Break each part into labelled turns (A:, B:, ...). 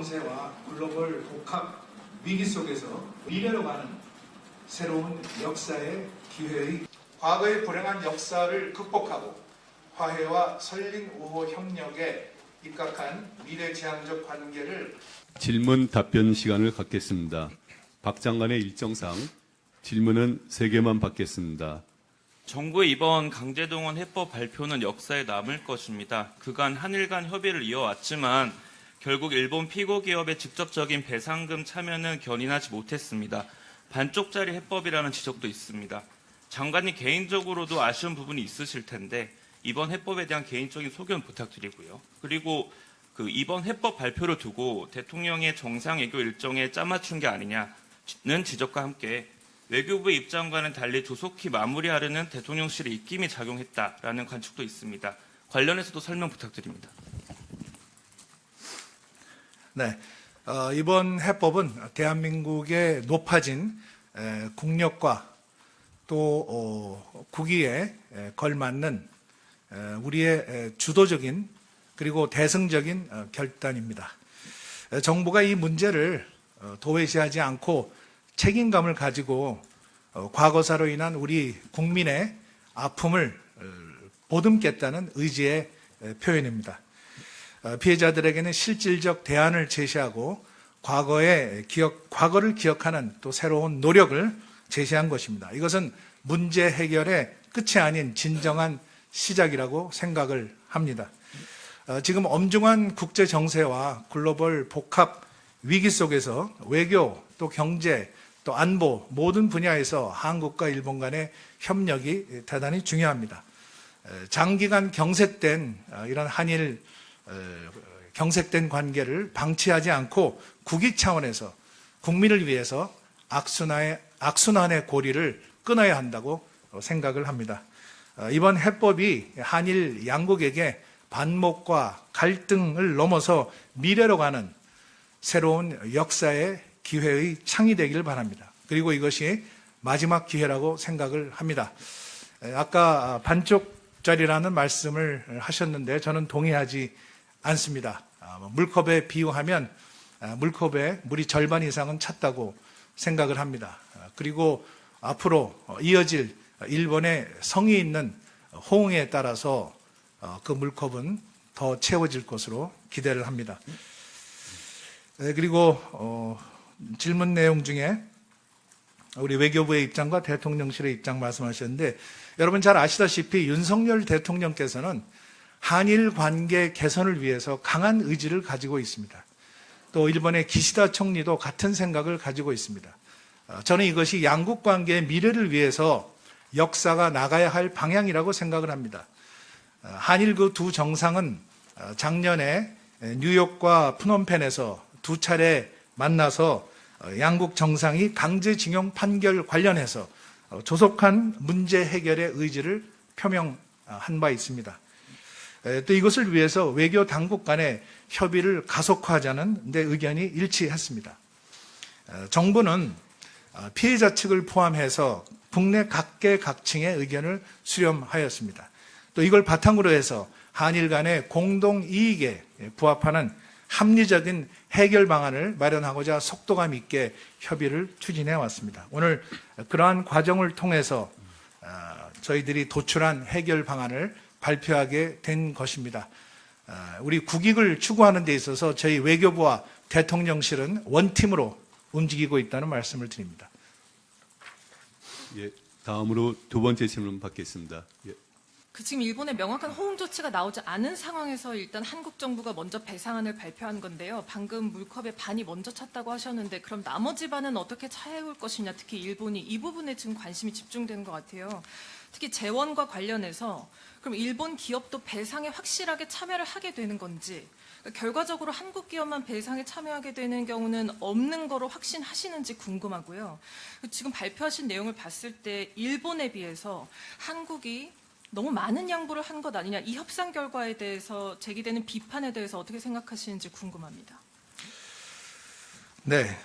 A: 정세와 글로벌 복합 위기 속에서 미래로 가는 새로운 역사의 기회의 과거의 불행한 역사를 극복하고 화해와 설린 우호 협력에 입각한 미래지향적 관계를
B: 질문 답변 시간을 갖겠습니다. 박 장관의 일정상 질문은 3개만 받겠습니다.
C: 정부의 이번 강제동원 해법 발표는 역사에 남을 것입니다. 그간 한일 간 협의를 이어왔지만 결국 일본 피고 기업의 직접적인 배상금 참여는 견인하지 못했습니다. 반쪽짜리 해법이라는 지적도 있습니다. 장관님 개인적으로도 아쉬운 부분이 있으실 텐데 이번 해법에 대한 개인적인 소견 부탁드리고요. 그리고 이번 해법 발표를 두고 대통령의 정상 외교 일정에 짜맞춘 게 아니냐는 지적과 함께 외교부의 입장과는 달리 조속히 마무리하려는 대통령실의 입김이 작용했다라는 관측도 있습니다. 관련해서도 설명 부탁드립니다.
A: 네, 이번 해법은 대한민국의 높아진 국력과 또 국위에 걸맞는 우리의 주도적인 그리고 대승적인 결단입니다. 정부가 이 문제를 도외시하지 않고 책임감을 가지고 과거사로 인한 우리 국민의 아픔을 보듬겠다는 의지의 표현입니다. 피해자들에게는 실질적 대안을 제시하고 과거를 기억하는 또 새로운 노력을 제시한 것입니다. 이것은 문제 해결의 끝이 아닌 진정한 시작이라고 생각을 합니다. 지금 엄중한 국제 정세와 글로벌 복합 위기 속에서 외교, 또 경제, 또 안보 모든 분야에서 한국과 일본 간의 협력이 대단히 중요합니다. 장기간 경색된 이런 한일 경색된 관계를 방치하지 않고 국익 차원에서 국민을 위해서 악순환의 고리를 끊어야 한다고 생각을 합니다. 이번 해법이 한일 양국에게 반목과 갈등을 넘어서 미래로 가는 새로운 역사의 기회의 창이 되기를 바랍니다. 그리고 이것이 마지막 기회라고 생각을 합니다. 아까 반쪽짜리라는 말씀을 하셨는데 저는 동의하지 않습니다. 물컵에 비유하면 물컵에 물이 절반 이상은 찼다고 생각을 합니다. 그리고 앞으로 이어질 일본의 성의 있는 호응에 따라서 그 물컵은 더 채워질 것으로 기대를 합니다. 그리고 질문 내용 중에 우리 외교부의 입장과 대통령실의 입장 말씀하셨는데 여러분 잘 아시다시피 윤석열 대통령께서는 한일 관계 개선을 위해서 강한 의지를 가지고 있습니다. 또 일본의 기시다 총리도 같은 생각을 가지고 있습니다. 저는 이것이 양국 관계의 미래를 위해서 역사가 나가야 할 방향이라고 생각을 합니다. 한일 그 두 정상은 작년에 뉴욕과 프놈펜에서 2차례 만나서 양국 정상이 강제징용 판결 관련해서 조속한 문제 해결의 의지를 표명한 바 있습니다. 또 이것을 위해서 외교 당국 간의 협의를 가속화하자는 데 의견이 일치했습니다. 정부는 피해자 측을 포함해서 국내 각계각층의 의견을 수렴하였습니다. 또 이걸 바탕으로 해서 한일 간의 공동 이익에 부합하는 합리적인 해결 방안을 마련하고자 속도감 있게 협의를 추진해 왔습니다. 오늘 그러한 과정을 통해서 저희들이 도출한 해결 방안을 발표하게 된 것입니다. 우리 국익을 추구하는 데 있어서 저희 외교부와 대통령실은 원팀으로 움직이고 있다는 말씀을 드립니다.
B: 예, 다음으로 2번째 질문 받겠습니다. 예.
D: 지금 일본의 명확한 호응 조치가 나오지 않은 상황에서 일단 한국 정부가 먼저 배상안을 발표한 건데요. 방금 물컵의 반이 먼저 찼다고 하셨는데 그럼 나머지 반은 어떻게 차해올 것이냐, 특히 일본이 이 부분에 지금 관심이 집중되는 것 같아요. 특히 재원과 관련해서 그럼 일본 기업도 배상에 확실하게 참여를 하게 되는 건지, 결과적으로 한국 기업만 배상에 참여하게 되는 경우는 없는 거로 확신하시는지 궁금하고요. 지금 발표하신 내용을 봤을 때 일본에 비해서 한국이 너무 많은 양보를 한 것 아니냐, 이 협상 결과에 대해서 제기되는 비판에 대해서 어떻게 생각하시는지 궁금합니다.
A: 네,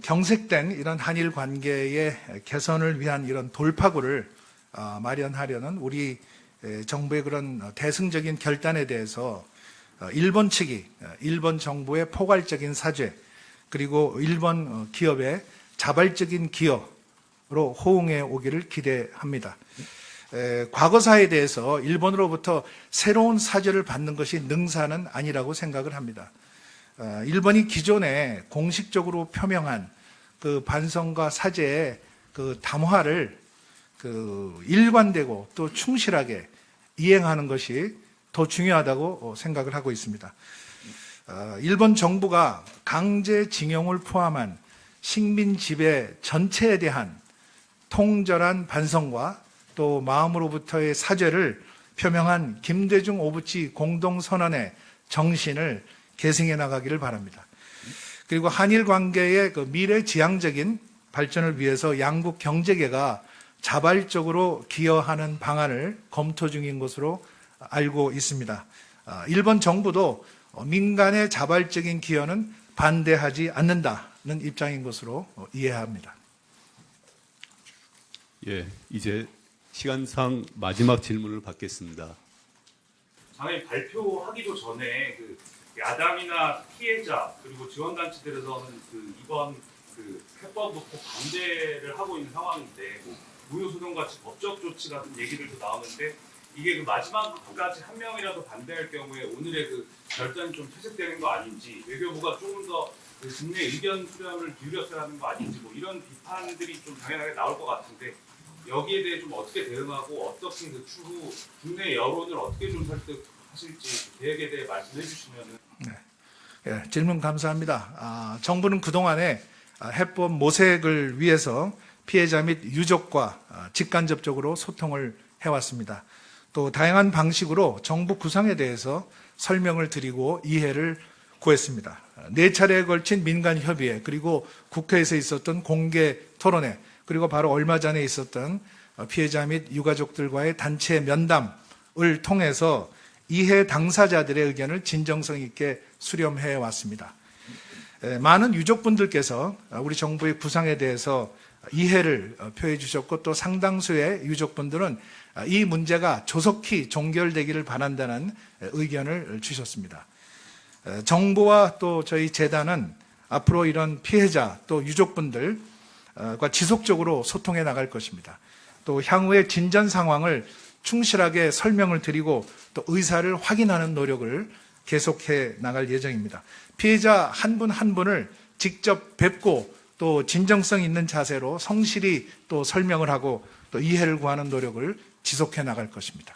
A: 경색된 이런 한일 관계의 개선을 위한 이런 돌파구를 마련하려는 우리 정부의 그런 대승적인 결단에 대해서 일본 측이 일본 정부의 포괄적인 사죄 그리고 일본 기업의 자발적인 기여로 호응해 오기를 기대합니다. 과거사에 대해서 일본으로부터 새로운 사죄를 받는 것이 능사는 아니라고 생각을 합니다. 일본이 기존에 공식적으로 표명한 그 반성과 사죄의 그 담화를 그 일관되고 또 충실하게 이행하는 것이 더 중요하다고 생각을 하고 있습니다. 일본 정부가 강제징용을 포함한 식민 지배 전체에 대한 통절한 반성과 또 마음으로부터의 사죄를 표명한 김대중 오부치 공동선언의 정신을 계승해 나가기를 바랍니다. 그리고 한일 관계의 그 미래지향적인 발전을 위해서 양국 경제계가 자발적으로 기여하는 방안을 검토 중인 것으로 알고 있습니다. 일본 정부도 민간의 자발적인 기여는 반대하지 않는다는 입장인 것으로 이해합니다.
B: 예, 이제 시간상 마지막 질문을 받겠습니다.
E: 장애인 발표하기도 전에 그 야당이나 피해자 그리고 지원단체들에서는 그 이번 그 해법 놓고 반대를 하고 있는 상황인데 무효소송 같이 법적 조치 같은 얘기들도 나오는데 이게 그 마지막까지 한 명이라도 반대할 경우에 오늘의 그 결단이 좀 퇴색되는 거 아닌지 외교부가 조금 더 그 국내 의견 수렴을 기울였어야 하는 거 아닌지 뭐 이런 비판들이 좀 당연하게 나올 것 같은데 여기에 대해 좀 어떻게 대응하고 어떻게 그 추후 국내 여론을 어떻게 좀 설득하실지 계획에 대해 말씀해 주시면은.
A: 예, 질문 감사합니다. 정부는 그동안에 해법 모색을 위해서 피해자 및 유족과 직간접적으로 소통을 해왔습니다. 또 다양한 방식으로 정부 구상에 대해서 설명을 드리고 이해를 구했습니다. 4차례에 걸친 민간협의회 그리고 국회에서 있었던 공개 토론회 그리고 바로 얼마 전에 있었던 피해자 및 유가족들과의 단체 면담을 통해서 이해 당사자들의 의견을 진정성 있게 수렴해 왔습니다. 많은 유족분들께서 우리 정부의 구상에 대해서 이해를 표해 주셨고 또 상당수의 유족분들은 이 문제가 조속히 종결되기를 바란다는 의견을 주셨습니다. 정부와 또 저희 재단은 앞으로 이런 피해자 또 유족분들과 지속적으로 소통해 나갈 것입니다. 또 향후의 진전 상황을 충실하게 설명을 드리고 또 의사를 확인하는 노력을 계속해 나갈 예정입니다. 피해자 한 분 한 분을 직접 뵙고 또 진정성 있는 자세로 성실히 또 설명을 하고 또 이해를 구하는 노력을 지속해 나갈 것입니다.